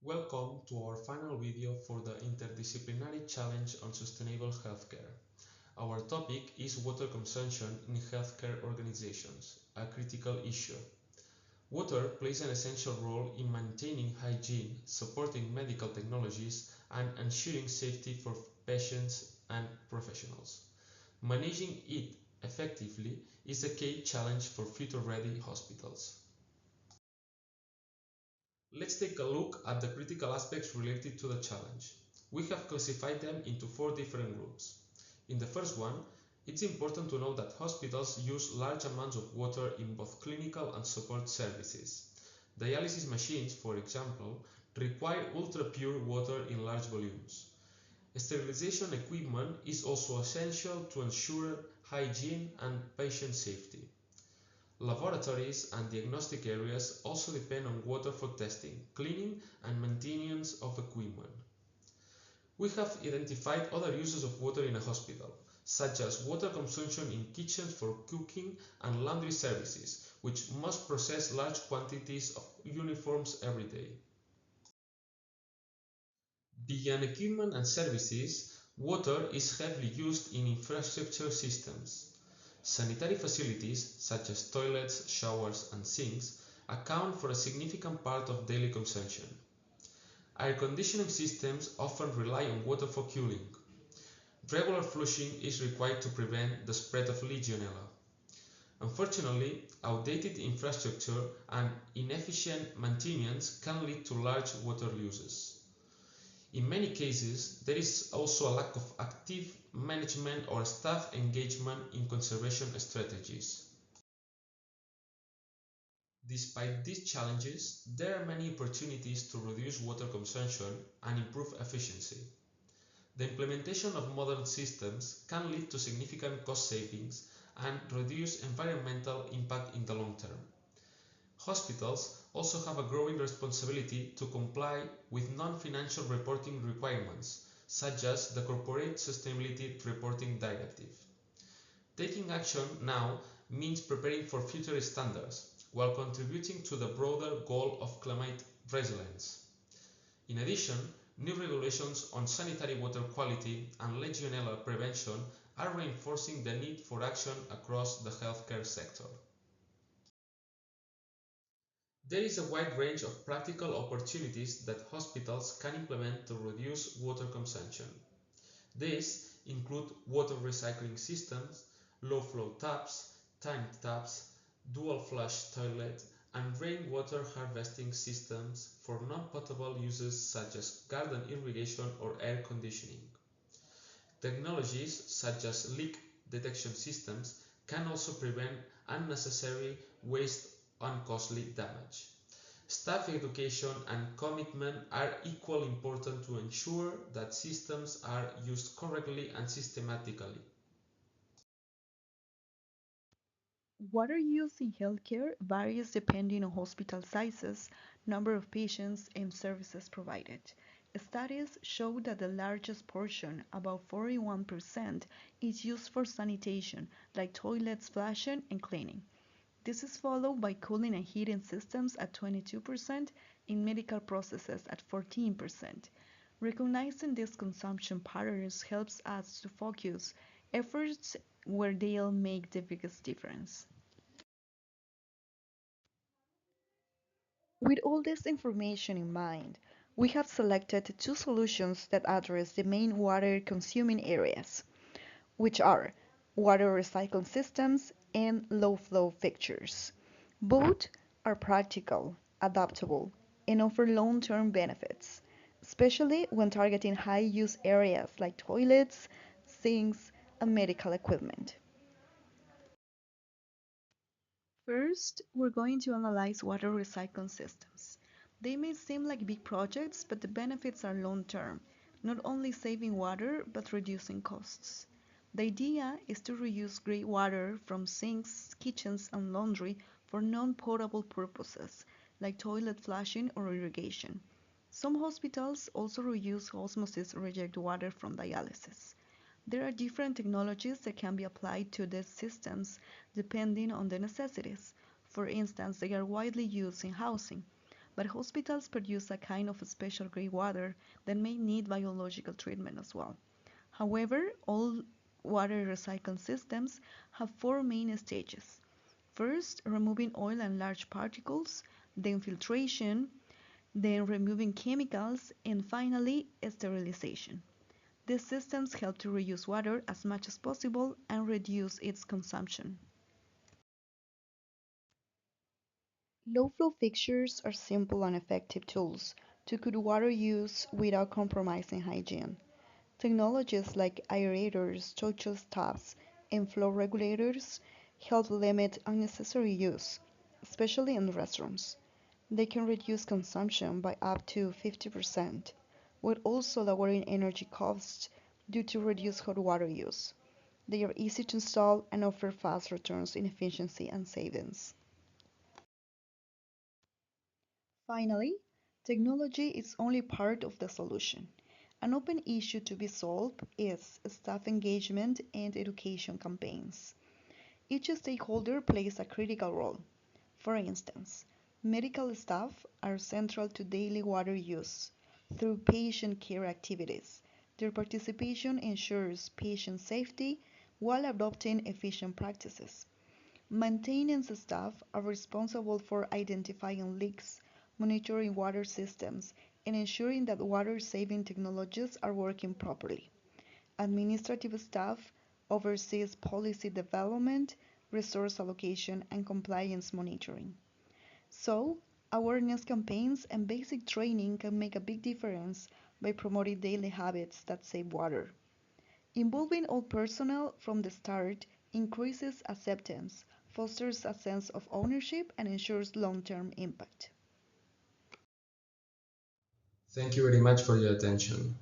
Welcome to our final video for the Interdisciplinary Challenge on Sustainable Healthcare. Our topic is water consumption in healthcare organizations, a critical issue. Water plays an essential role in maintaining hygiene, supporting medical technologies, and ensuring safety for patients and professionals. Managing it effectively is a key challenge for future-ready hospitals. Let's take a look at the critical aspects related to the challenge. We have classified them into 4 different groups. In the first one, it's important to know that hospitals use large amounts of water in both clinical and support services. Dialysis machines, for example, require ultra-pure water in large volumes. Sterilization equipment is also essential to ensure hygiene and patient safety. Laboratories and diagnostic areas also depend on water for testing, cleaning, and maintenance of equipment. We have identified other uses of water in a hospital, such as water consumption in kitchens for cooking and laundry services, which must process large quantities of uniforms every day. Beyond equipment and services, water is heavily used in infrastructure systems. Sanitary facilities, such as toilets, showers, and sinks, account for a significant part of daily consumption. Air conditioning systems often rely on water for cooling. Regular flushing is required to prevent the spread of Legionella. Unfortunately, outdated infrastructure and inefficient maintenance can lead to large water uses. In many cases, there is also a lack of active management or staff engagement in conservation strategies. Despite these challenges, there are many opportunities to reduce water consumption and improve efficiency. The implementation of modern systems can lead to significant cost savings and reduce environmental impact in the long term. Hospitals also have a growing responsibility to comply with non-financial reporting requirements, such as the Corporate Sustainability Reporting Directive. Taking action now means preparing for future standards, while contributing to the broader goal of climate resilience. In addition, new regulations on sanitary water quality and Legionella prevention are reinforcing the need for action across the healthcare sector. There is a wide range of practical opportunities that hospitals can implement to reduce water consumption. These include water recycling systems, low-flow taps, timed taps, dual-flush toilet, and rainwater harvesting systems for non-potable uses such as garden irrigation or air conditioning. Technologies such as leak detection systems can also prevent unnecessary waste and costly damage. Staff education and commitment are equally important to ensure that systems are used correctly and systematically. Water use in healthcare varies depending on hospital sizes, number of patients, and services provided. Studies show that the largest portion, about 41%, is used for sanitation, like toilets flushing and cleaning. This is followed by cooling and heating systems at 22% and medical processes at 14%. Recognizing these consumption patterns helps us to focus efforts where they'll make the biggest difference. With all this information in mind, we have selected two solutions that address the main water consuming areas, which are water recycling systems and low flow fixtures. Both are practical, adaptable, and offer long term benefits, especially when targeting high use areas like toilets, sinks, and medical equipment. First, we're going to analyze water recycling systems. They may seem like big projects, but the benefits are long term, not only saving water, but reducing costs. The idea is to reuse gray water from sinks, kitchens, and laundry for non potable purposes, like toilet flushing or irrigation. Some hospitals also reuse osmosis reject water from dialysis. There are different technologies that can be applied to these systems depending on the necessities. For instance, they are widely used in housing, but hospitals produce a kind of special gray water that may need biological treatment as well. However, all water recycling systems have four main stages. First, removing oil and large particles, then filtration, then removing chemicals, and finally, sterilization. These systems help to reuse water as much as possible and reduce its consumption. Low-flow fixtures are simple and effective tools to cut water use without compromising hygiene. Technologies like aerators, touchless taps, and flow regulators help limit unnecessary use, especially in restrooms. They can reduce consumption by up to 50%, while also lowering energy costs due to reduced hot water use. They are easy to install and offer fast returns in efficiency and savings. Finally, technology is only part of the solution. An open issue to be solved is staff engagement and education campaigns. Each stakeholder plays a critical role. For instance, medical staff are central to daily water use through patient care activities. Their participation ensures patient safety while adopting efficient practices. Maintenance staff are responsible for identifying leaks, monitoring water systems, and ensuring that water-saving technologies are working properly. Administrative staff oversees policy development, resource allocation, and compliance monitoring. So, awareness campaigns and basic training can make a big difference by promoting daily habits that save water. Involving all personnel from the start increases acceptance, fosters a sense of ownership, and ensures long-term impact. Thank you very much for your attention.